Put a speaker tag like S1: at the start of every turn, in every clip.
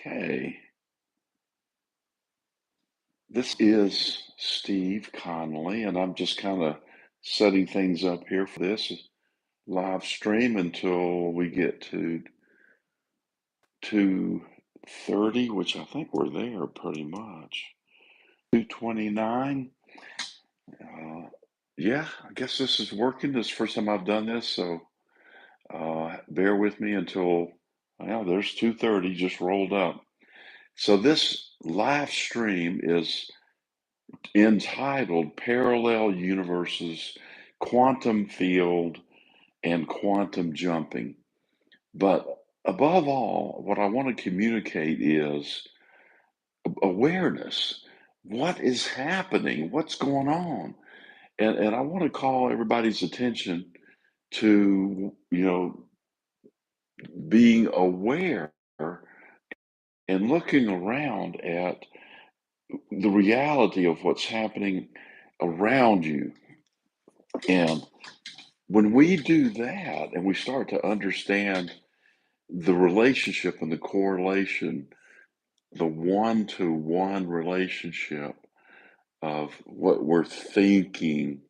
S1: Okay, this is Steve Connolly, and I'm just kind of setting things up here for this live stream until we get to 2:30, which I think we're there pretty much. 2:29. Uh, yeah, I guess this is working. This is the first time I've done this, so bear with me until, well, there's 2:30 just rolled up. So this live stream is entitled Parallel Universes, Quantum Field, and Quantum Jumping. But above all, what I want to communicate is awareness. What is happening? What's going on? And I want to call everybody's attention to, being aware and looking around at the reality of what's happening around you. And when we do that and we start to understand the relationship and the correlation, the one-to-one relationship of what we're thinking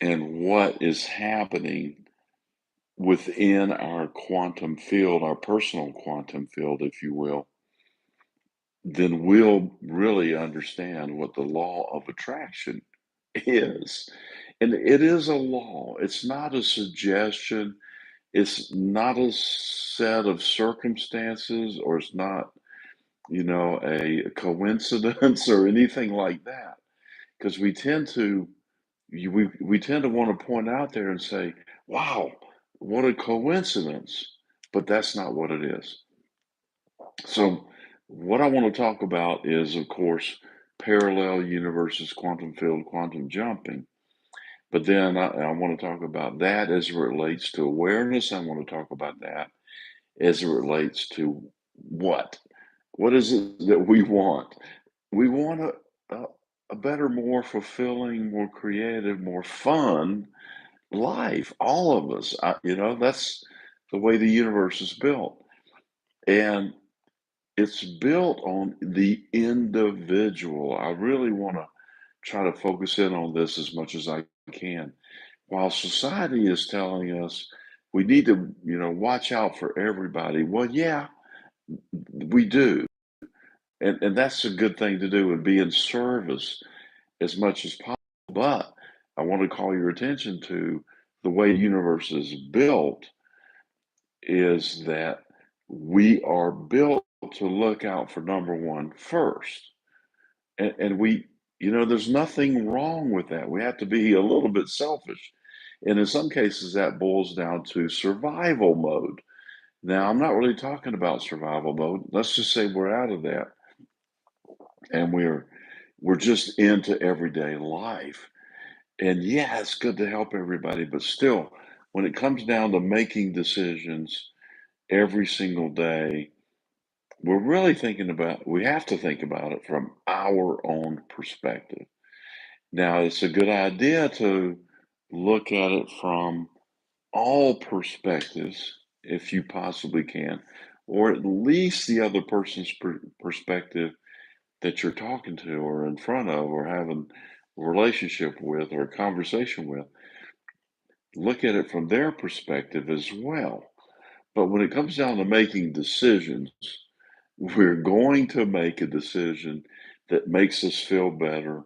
S1: and what is happening within our quantum field, our personal quantum field, if you will, then we'll really understand what the law of attraction is. And it is a law, it's not a suggestion. It's not a set of circumstances, or it's not, a coincidence or anything like that. Because we tend to want to point out there and say, "Wow, what a coincidence," but that's not what it is. So, what I want to talk about is, of course, parallel universes, quantum field, quantum jumping. But then I want to talk about that as it relates to awareness. I want to talk about that as it relates to what? What is it that we want? We want a better, more fulfilling, more creative, more fun life. All of us, that's the way the universe is built. And it's built on the individual. I really want to try to focus in on this as much as I can. While society is telling us we need to, watch out for everybody. Well, yeah, we do. And that's a good thing to do and be in service as much as possible. But I want to call your attention to the way the universe is built is that we are built to look out for number one first. And there's nothing wrong with that. We have to be a little bit selfish. And in some cases, that boils down to survival mode. Now, I'm not really talking about survival mode. Let's just say we're out of that and we're just into everyday life. And yeah, it's good to help everybody, but still, when it comes down to making decisions every single day, we have to think about it from our own perspective. Now, it's a good idea to look at it from all perspectives if you possibly can, or at least the other person's perspective that you're talking to or in front of or having a relationship with or a conversation with. Look at it from their perspective as well. But when it comes down to making decisions, we're going to make a decision that makes us feel better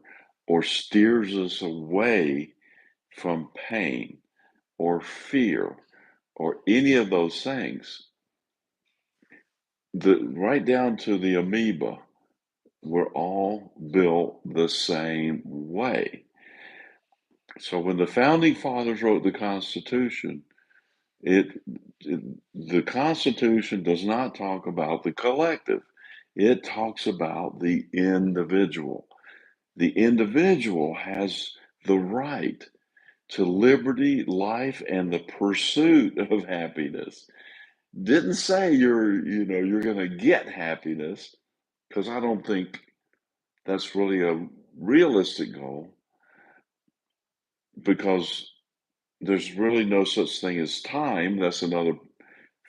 S1: or steers us away from pain or fear or any of those things. Right down to the amoeba, we're all built the same way. So when the founding fathers wrote the Constitution, it, it the Constitution does not talk about the collective. It talks about the individual. The individual has the right to liberty, life, and the pursuit of happiness. Didn't say you're going to get happiness, because I don't think that's really a realistic goal, because there's really no such thing as time. That's another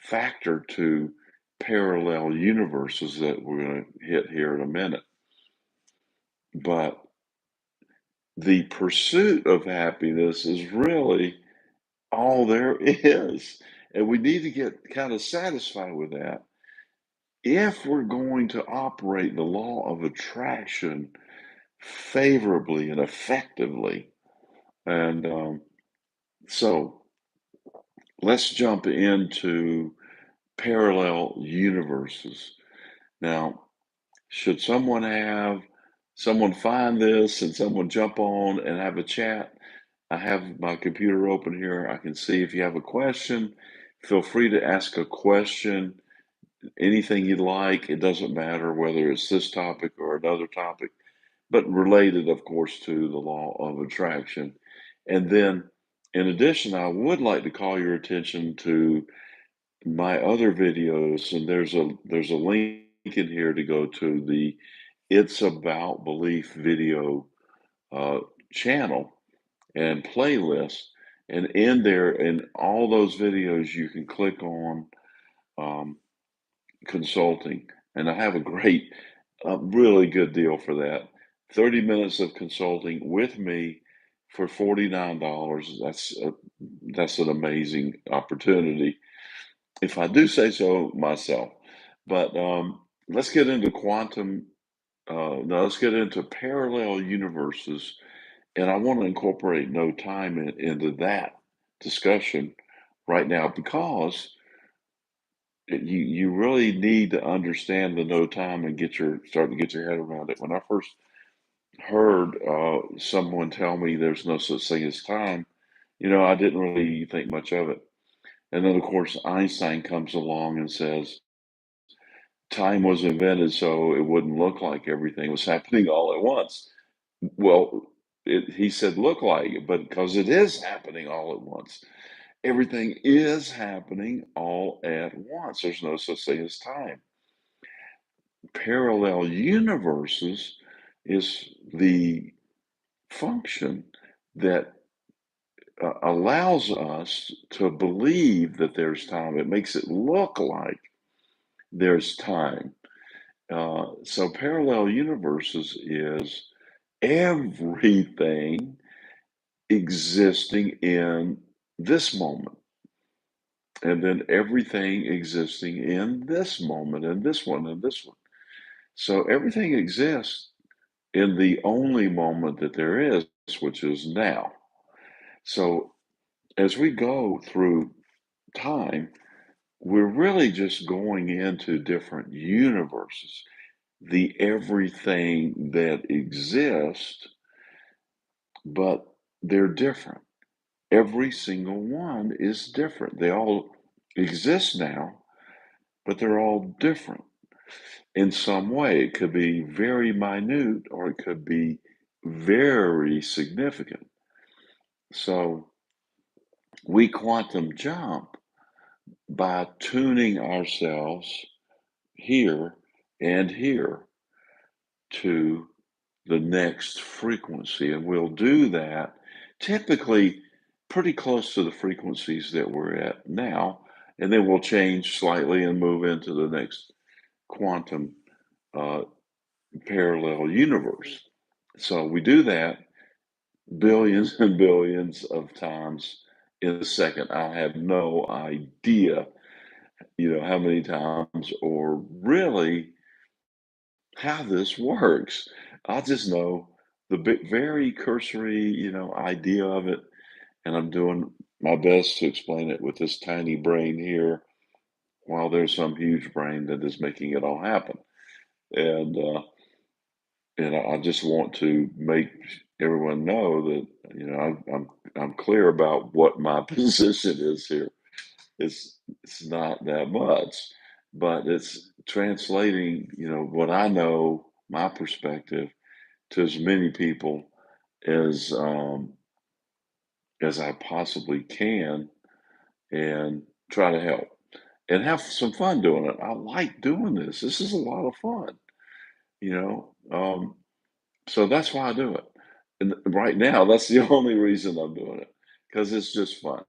S1: factor to parallel universes that we're going to hit here in a minute. But the pursuit of happiness is really all there is. And we need to get kind of satisfied with that if we're going to operate the law of attraction favorably and effectively. And so let's jump into parallel universes. Now, should someone find this and someone jump on and have a chat, I have my computer open here. I can see if you have a question. Feel free to ask a question, anything you'd like. It doesn't matter whether it's this topic or another topic, but related, of course, to the law of attraction. And then, in addition, I would like to call your attention to my other videos, and there's a link in here to go to the It's About Belief video uh, channel and playlist. And in there, in all those videos, you can click on um, consulting. And I have a really good deal for that. 30 minutes of consulting with me for $49. That's an amazing opportunity, if I do say so myself. But let's get into quantum. Now let's get into parallel universes, and I want to incorporate no time into that discussion right now because you really need to understand the no time and start to get your head around it. When I first heard someone tell me there's no such thing as time, I didn't really think much of it. And then, of course, Einstein comes along and says time was invented so it wouldn't look like everything was happening all at once. Well, he said look like it, but because it is happening all at once. Everything is happening all at once. There's no such thing as time. Parallel universes is the function that allows us to believe that there's time. It makes it look like there's time. So parallel universes is everything existing in this moment, and then everything existing in this moment, and this one, and this one. So everything exists in the only moment that there is, which is now. So as we go through time, we're really just going into different universes. The everything that exists, but they're different. Every single one is different. They all exist now, but they're all different in some way. It could be very minute or it could be very significant. So we quantum jump by tuning ourselves here and here to the next frequency. And we'll do that typically pretty close to the frequencies that we're at now. And then we'll change slightly and move into the next quantum uh, parallel universe. So we do that billions and billions of times in a second. I have no idea, how many times or really how this works. I just know the very cursory, idea of it, and I'm doing my best to explain it with this tiny brain here, while there's some huge brain that is making it all happen. And I just want to make everyone know that I'm clear about what my position is here. It's not that much, but it's translating, what I know, my perspective, to as many people as as I possibly can, and try to help and have some fun doing it. I like doing this. This is a lot of fun, you know. So that's why I do it. And right now, that's the only reason I'm doing it because it's just fun.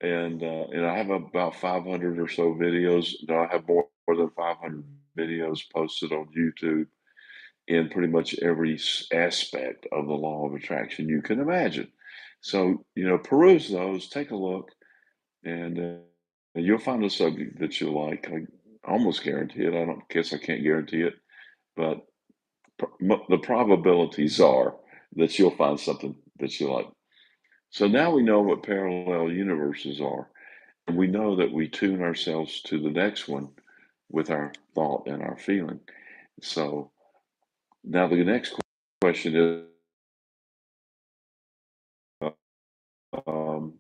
S1: And I have about 500 or so videos. No, I have more more than 500 videos posted on YouTube in pretty much every aspect of the law of attraction you can imagine. So, peruse those, take a look, and you'll find a subject that you like. I almost guarantee it. I don't guess I can't guarantee it, but the probabilities are that you'll find something that you like. So now we know what parallel universes are, and we know that we tune ourselves to the next one with our thought and our feeling. So now the next question is, um,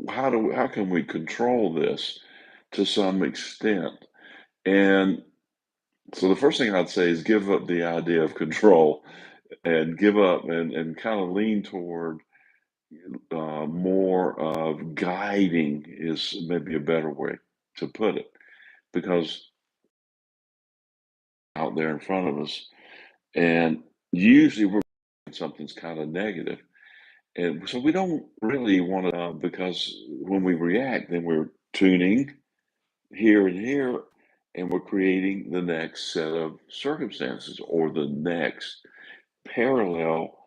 S1: how can we control this to some extent? And so the first thing I'd say is give up the idea of control and give up and kind of lean toward more of guiding is maybe a better way to put it, because out there in front of us, and usually we're something's kind of negative, and so we don't really want to, because when we react, then we're tuning here and here, and we're creating the next set of circumstances or the next parallel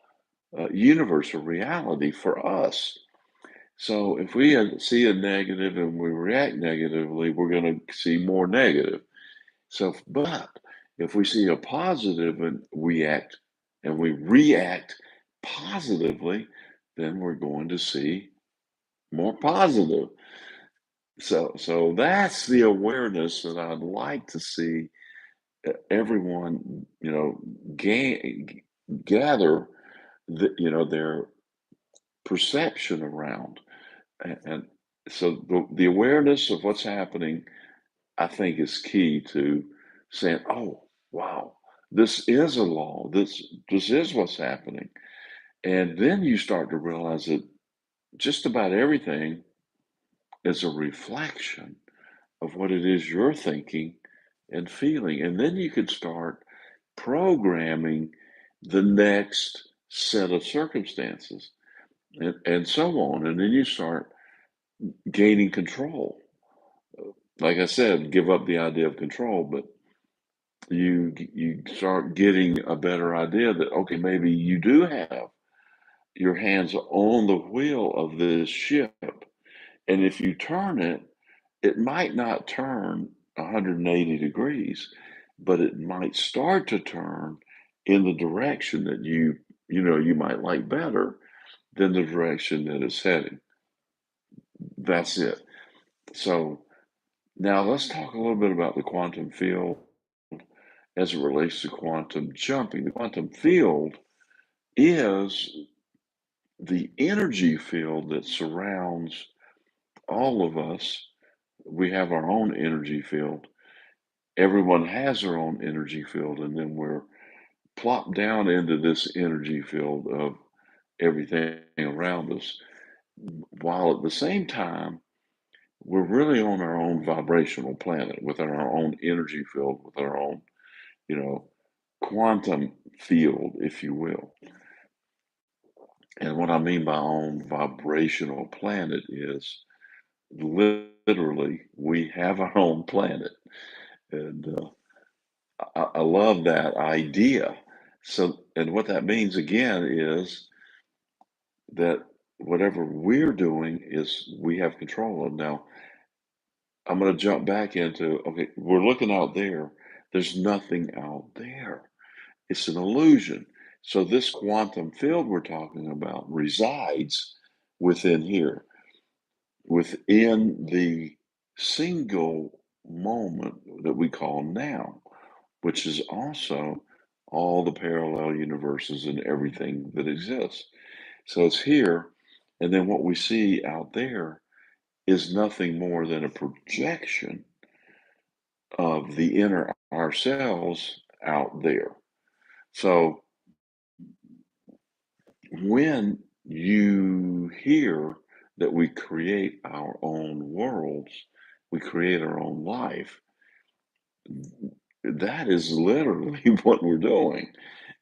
S1: universe or reality for us. So if we see a negative and we react negatively, we're going to see more negative. So, but if we see a positive and we react positively, then we're going to see more positive. So that's the awareness that I'd like to see everyone, gather their perception around. And so the awareness of what's happening, I think, is key to saying, "Oh, wow, this is a law. This is what's happening." And then you start to realize that just about everything is a reflection of what it is you're thinking and feeling. And then you can start programming the next set of circumstances and so on. And then you start gaining control. Like I said, give up the idea of control, but you start getting a better idea that, okay, maybe you do have your hands on the wheel of this ship. And if you turn it, it might not turn 180 degrees, but it might start to turn in the direction that you might like better than the direction that it's heading. That's it. So now let's talk a little bit about the quantum field as it relates to quantum jumping. The quantum field is the energy field that surrounds all of us. We have our own energy field. Everyone has their own energy field, and then we're plopped down into this energy field of everything around us, while at the same time, we're really on our own vibrational planet with our own energy field, with our own, you know, quantum field, if you will. And what I mean by on vibrational planet is literally we have our own planet. And I love that idea. So, and what that means again is that whatever we're doing is we have control of. Now, I'm going to jump back into, okay, we're looking out there. There's nothing out there. It's an illusion. So this quantum field we're talking about resides within here, within the single moment that we call now, which is also all the parallel universes and everything that exists. So it's here, and then what we see out there is nothing more than a projection of the inner ourselves out there. So when you hear that we create our own worlds, we create our own life, that is literally what we're doing.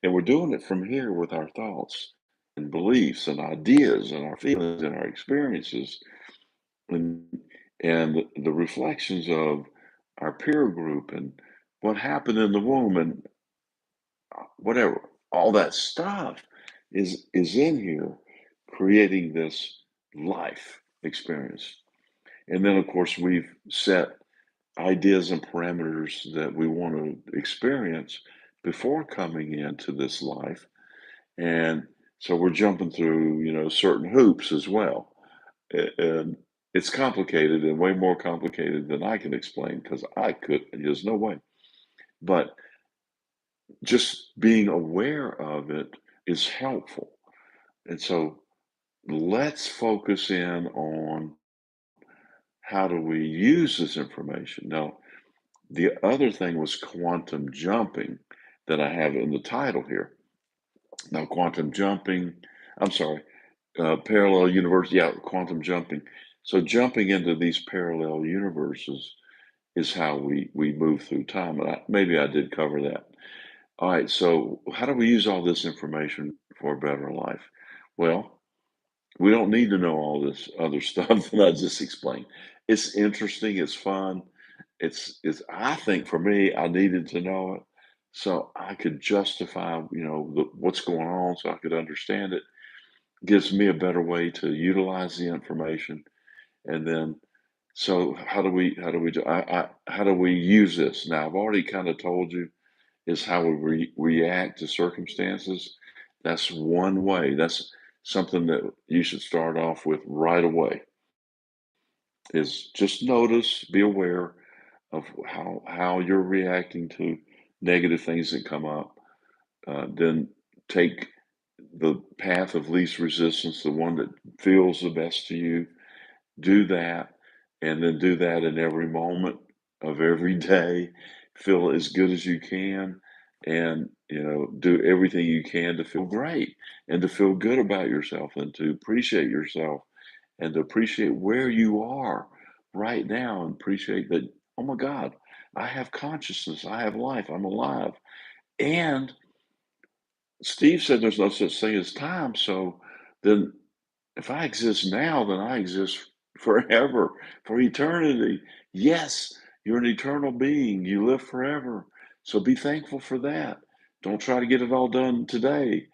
S1: And we're doing it from here with our thoughts and beliefs and ideas and our feelings and our experiences and, and the reflections of our peer group and what happened in the womb and whatever, all that stuff is in here creating this life experience. And then of course we've set ideas and parameters that we want to experience before coming into this life. And so we're jumping through, certain hoops as well. And it's complicated and way more complicated than I can explain because I could, there's no way. But just being aware of it is helpful. And so let's focus in on how do we use this information. Now, the other thing was quantum jumping that I have in the title here. Now, quantum jumping, I'm sorry, parallel universe, yeah, quantum jumping. So jumping into these parallel universes is how we move through time. And maybe I did cover that. All right, so how do we use all this information for a better life? Well, we don't need to know all this other stuff that I just explained. It's interesting, it's fun. It's I think for me, I needed to know it so I could justify, what's going on so I could understand it. Gives me a better way to utilize the information. And then so how do we use this? Now I've already kind of told you is how we react to circumstances. That's one way. That's something that you should start off with right away is just notice, be aware of how you're reacting to negative things that come up. Then take the path of least resistance, the one that feels the best to you. Do that, and then do that in every moment of every day. Feel as good as you can, and do everything you can to feel great and to feel good about yourself and to appreciate yourself and to appreciate where you are right now and appreciate that, oh my God, I have consciousness, I have life, I'm alive. And Steve said there's no such thing as time. So then if I exist now, then I exist forever, for eternity. Yes, you're an eternal being. You live forever. So be thankful for that. Don't try to get it all done today.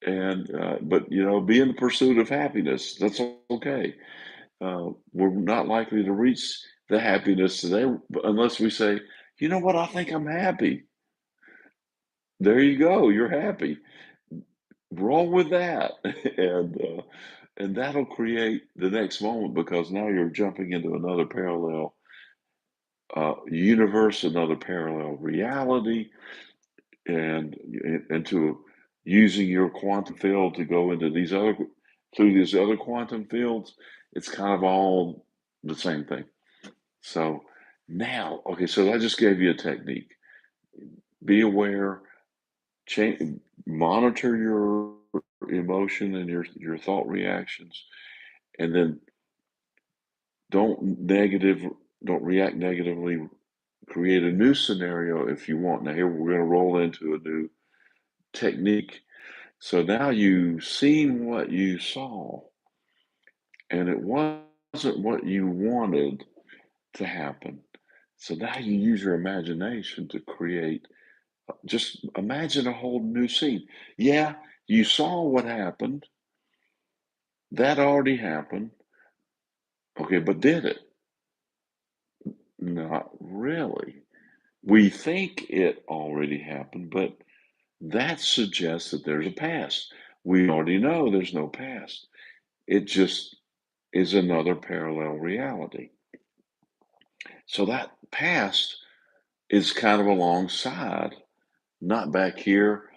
S1: And but be in the pursuit of happiness. That's okay. We're not likely to reach the happiness today unless we say, you know what, I think I'm happy. There you go. You're happy. Roll with that. And that'll create the next moment because now you're jumping into another parallel universe, another parallel reality, and into using your quantum field to go into through these other quantum fields. It's kind of all the same thing. So now, okay, so I just gave you a technique. Be aware, change, monitor your emotion and your thought reactions, and then don't negative don't react negatively. Create a new scenario if you want. Now here we're going to roll into a new technique. So now you've seen what you saw, and it wasn't what you wanted to happen. So now you use your imagination to create. Just imagine a whole new scene. Yeah, you saw what happened. That already happened. Okay, but did it? Not really. We think it already happened, but that suggests that there's a past. We already know there's no past. It just is another parallel reality. So that past is kind of alongside, not back here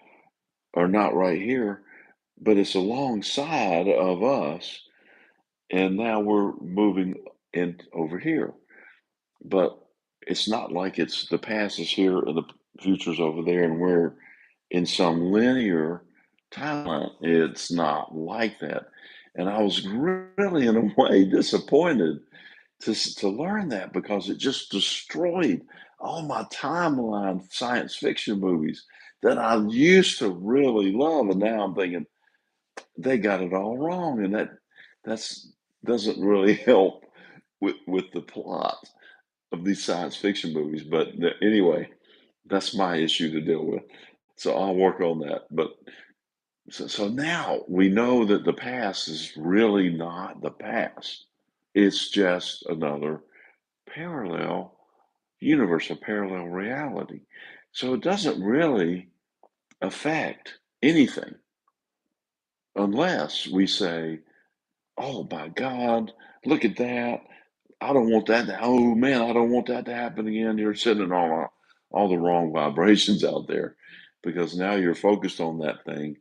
S1: or not right here, but it's alongside of us. And now we're moving in over here. But it's not like it's the past is here and the future's over there and we're in some linear timeline. It's not like that. And I was really, in a way, disappointed to learn that because it just destroyed all my timeline science fiction movies that I used to really love. And now I'm thinking they got it all wrong, and that's doesn't really help with the plot. of these science fiction movies. But anyway, that's my issue to deal with. So I'll work on that. But so now we know that the past is really not the past. It's just another parallel universe, a parallel reality. So it doesn't really affect anything unless we say, oh my God, look at that. I don't want that. Oh man, I don't want that to happen again. You're sending all the wrong vibrations out there because now you're focused on that thing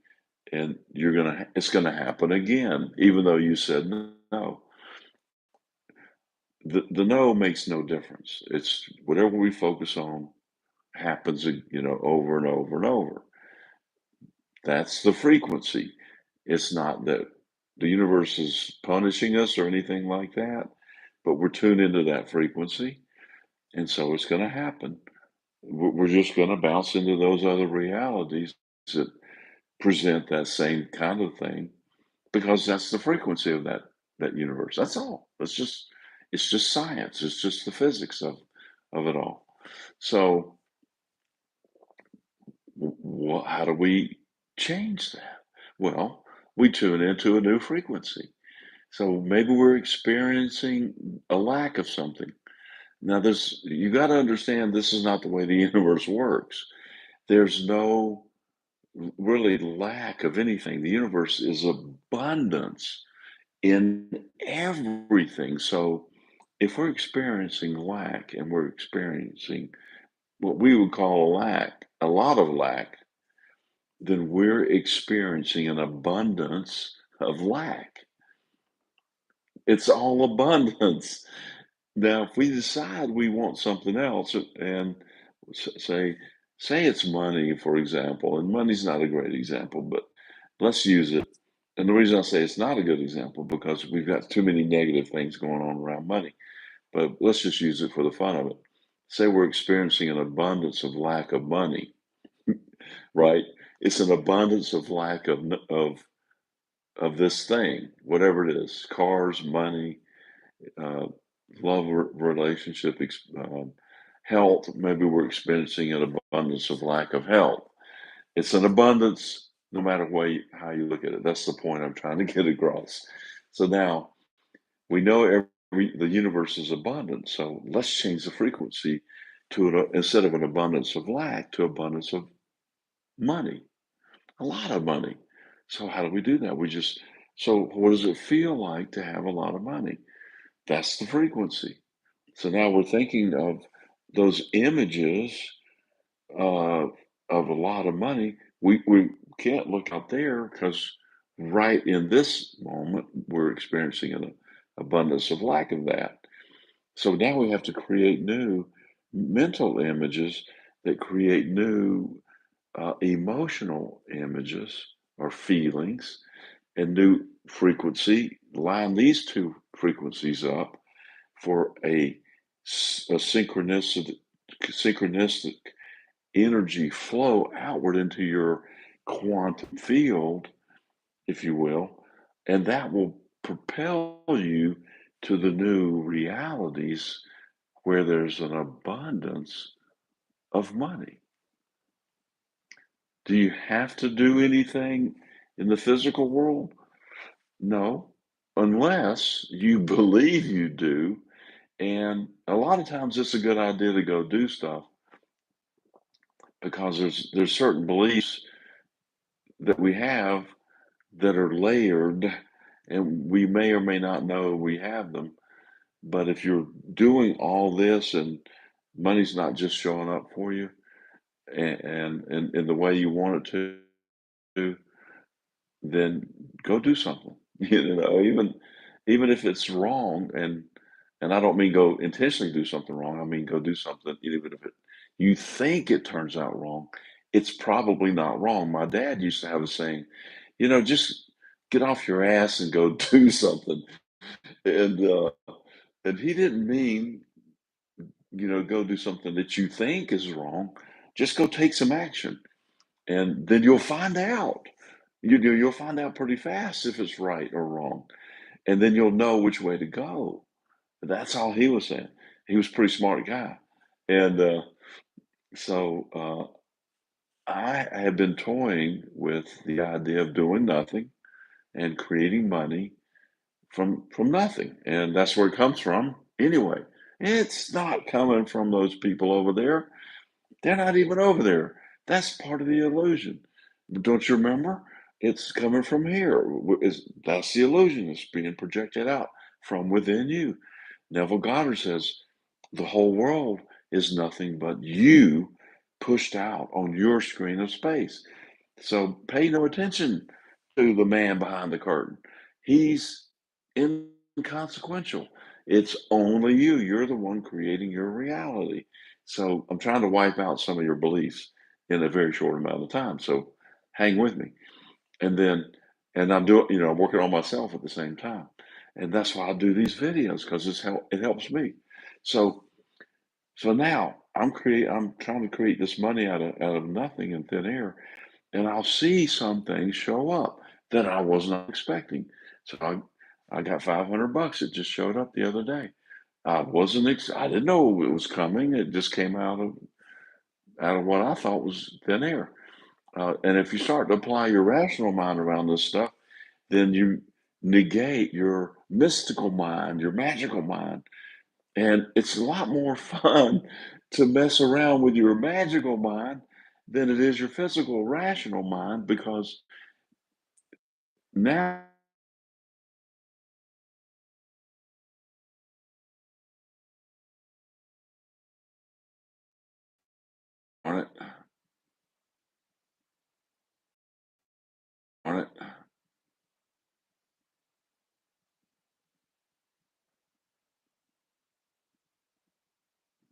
S1: and it's gonna happen again, even though you said no. The no makes no difference. It's whatever we focus on happens, over and over and over. That's the frequency. It's not that the universe is punishing us or anything like that, but we're tuned into that frequency, and so it's going to happen. We're just going to bounce into those other realities that present that same kind of thing because that's the frequency of that universe. That's all. It's just science. It's just the physics of it all. So how do we change that? Well, we tune into a new frequency. So maybe we're experiencing a lack of something. Now, you got to understand this is not the way the universe works. There's no really lack of anything. The universe is abundance in everything. So if we're experiencing lack and we're experiencing what we would call a lack, a lot of lack, then we're experiencing an abundance of lack. It's all abundance. Now, if we decide we want something else and say, it's money, for example, and money's not a great example, but let's use it. And the reason I say it's not a good example because we've got too many negative things going on around money. But let's just use it for the fun of it. Say we're experiencing an abundance of lack of money, right? It's an abundance of lack of this thing, whatever it is, cars, money, uh, love relationship, health. Maybe we're experiencing an abundance of lack of health. It's an abundance no matter how you look at it. That's the point I'm trying to get across. So now we know the universe is abundant. So let's change the frequency to instead of an abundance of lack to abundance of money, a lot of money. So how do we do that? So what does it feel like to have a lot of money? That's the frequency. So now we're thinking of those images uh, of a lot of money. We can't look out there because right in this moment we're experiencing an abundance of lack of that. So now we have to create new mental images that create new emotional images or feelings and new frequency. Line these two frequencies up for a synchronistic energy flow outward into your quantum field, if you will, and that will propel you to the new realities where there's an abundance of money. Do you have to do anything in the physical world? No, unless you believe you do. And a lot of times it's a good idea to go do stuff because there's certain beliefs that we have that are layered and we may or may not know we have them. But if you're doing all this and money's not just showing up for you and in the way you want it to, then go do something. Even if it's wrong, and I don't mean go intentionally do something wrong. I mean go do something, even if you think it turns out wrong, it's probably not wrong. My dad used to have a saying, just get off your ass and go do something. And and he didn't mean, go do something that you think is wrong. Just go take some action, and then you'll find out. You'll find out pretty fast if it's right or wrong, and then you'll know which way to go. That's all he was saying. he was a pretty smart guy. And so I had been toying with the idea of doing nothing and creating money from nothing, and that's where it comes from anyway. It's not coming from those people over there. They're not even over there. That's part of the illusion. Don't you remember? It's coming from here. That's the illusion. It's being projected out from within you. Neville Goddard says the whole world is nothing but you pushed out on your screen of space. So pay no attention to the man behind the curtain. He's inconsequential. It's only you. You're the one creating your reality. So I'm trying to wipe out some of your beliefs in a very short amount of time. So hang with me. And then, and I'm doing, I'm working on myself at the same time. And that's why I do these videos because it helps me. So, so now I'm trying to create this money out of nothing in thin air, and I'll see some things show up that I was not expecting. So I got 500 bucks. It just showed up the other day. I didn't know it was coming. It just came out of what I thought was thin air. And if you start to apply your rational mind around this stuff, then you negate your mystical mind, your magical mind. And it's a lot more fun to mess around with your magical mind than it is your physical rational mind, because now, darn it, darn it,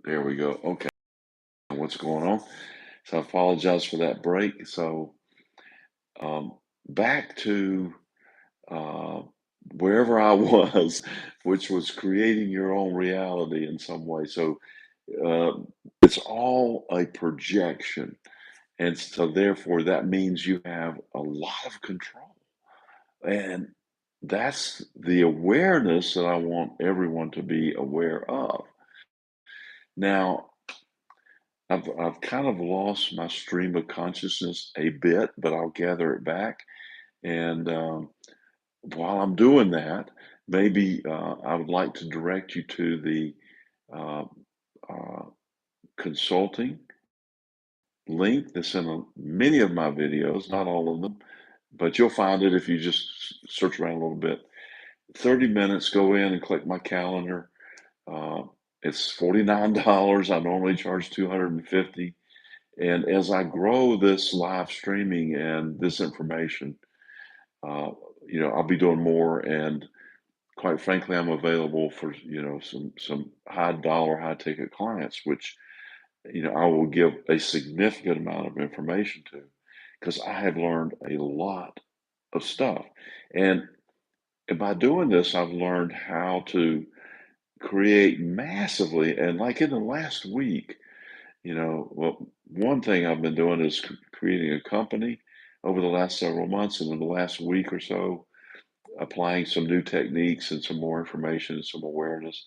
S1: there we go. Okay, what's going on? So I apologize for that break. So um, back to uh, wherever I was, which was creating your own reality in some way. So uh, it's all a projection. And so therefore, that means you have a lot of control. And that's the awareness that I want everyone to be aware of. Now, I've kind of lost my stream of consciousness a bit, but I'll gather it back. And while I'm doing that, maybe I would like to direct you to the uh, uh, consulting link that's in many of my videos, not all of them, but you'll find it if you just search around a little bit. 30 minutes, go in and click my calendar. Uh, it's $49. I normally charge 250. And as I grow this live streaming and this information, uh, I'll be doing more. And quite frankly, I'm available for, some high dollar, high ticket clients, which, I will give a significant amount of information to, because I have learned a lot of stuff. And by doing this, I've learned how to create massively. And like in the last week, well, one thing I've been doing is creating a company over the last several months, and in the last week or so, applying some new techniques and some more information and some awareness.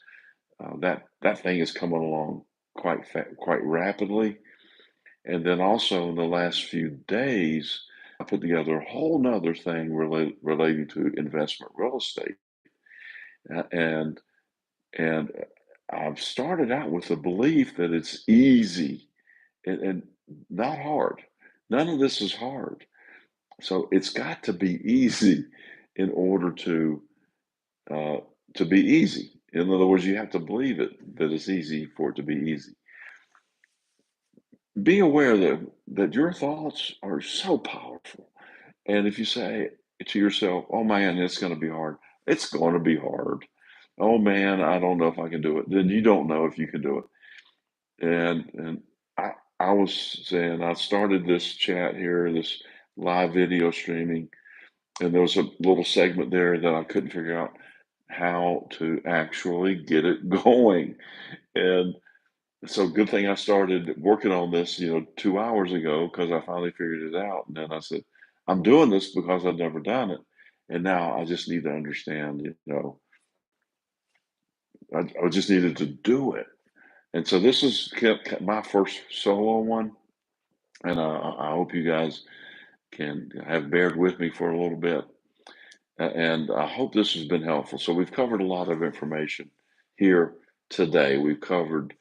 S1: That thing is coming along quite rapidly. And then also in the last few days, I put together a whole nother thing relating to investment real estate. And I've started out with the belief that it's easy and not hard. None of this is hard. So it's got to be easy in order uh, to be easy. In other words, you have to believe that it's easy for it to be easy. Be aware that your thoughts are so powerful. And if you say to yourself, "Oh man, it's going to be hard," it's going to be hard. "Oh man, I don't know if I can do it." Then you don't know if you can do it. And I was saying I started this chat here, this live video streaming, and there was a little segment there that I couldn't figure out how to actually get it going. And so good thing I started working on this, 2 hours ago, because I finally figured it out. And then I said, I'm doing this because I've never done it. And now I just need to understand, I just needed to do it. And so this is my first solo one, and I hope you guys can have bared with me for a little bit. And I hope this has been helpful. So we've covered a lot of information here today. We've covered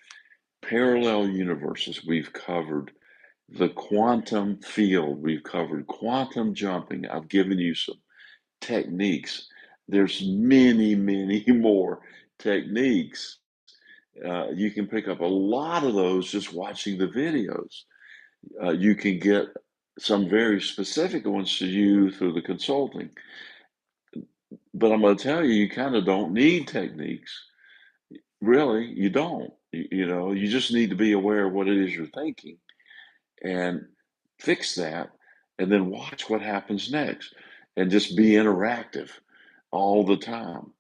S1: parallel universes. We've covered the quantum field. We've covered quantum jumping. I've given you some techniques. There's many, many more techniques. You can pick up a lot of those just watching the videos. You can get some very specific ones to you through the consulting. But I'm going to tell you, you kind of don't need techniques. Really, you don't. You just need to be aware of what it is you're thinking and fix that, and then watch what happens next, and just be interactive all the time.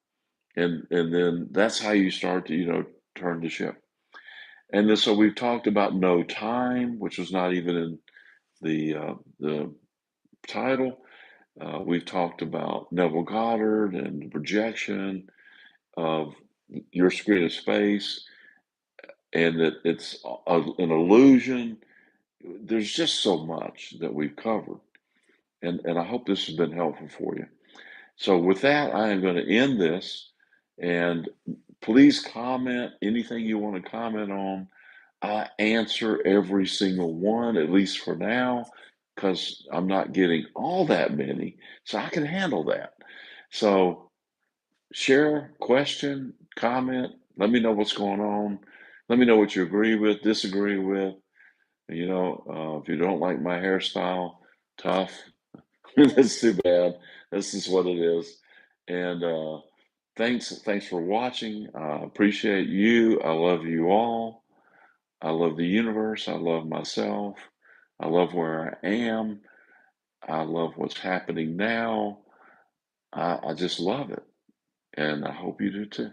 S1: And then that's how you start to, turn the ship. And then so we've talked about no time, which was not even in the title. We've talked about Neville Goddard and the projection of your screen of space, and that it's an illusion. There's just so much that we've covered, and I hope this has been helpful for you. So with that, I am going to end this, and please comment anything you want to comment on. I answer every single one, at least for now, because I'm not getting all that many, so I can handle that. So share, question, comment. Let me know what's going on. Let me know what you agree with, disagree with. If you don't like my hairstyle, tough. That's too bad. This is what it is. And thanks for watching. I appreciate you. I love you all. I love the universe. I love myself. I love where I am. I love what's happening now. I just love it. And I hope you do too.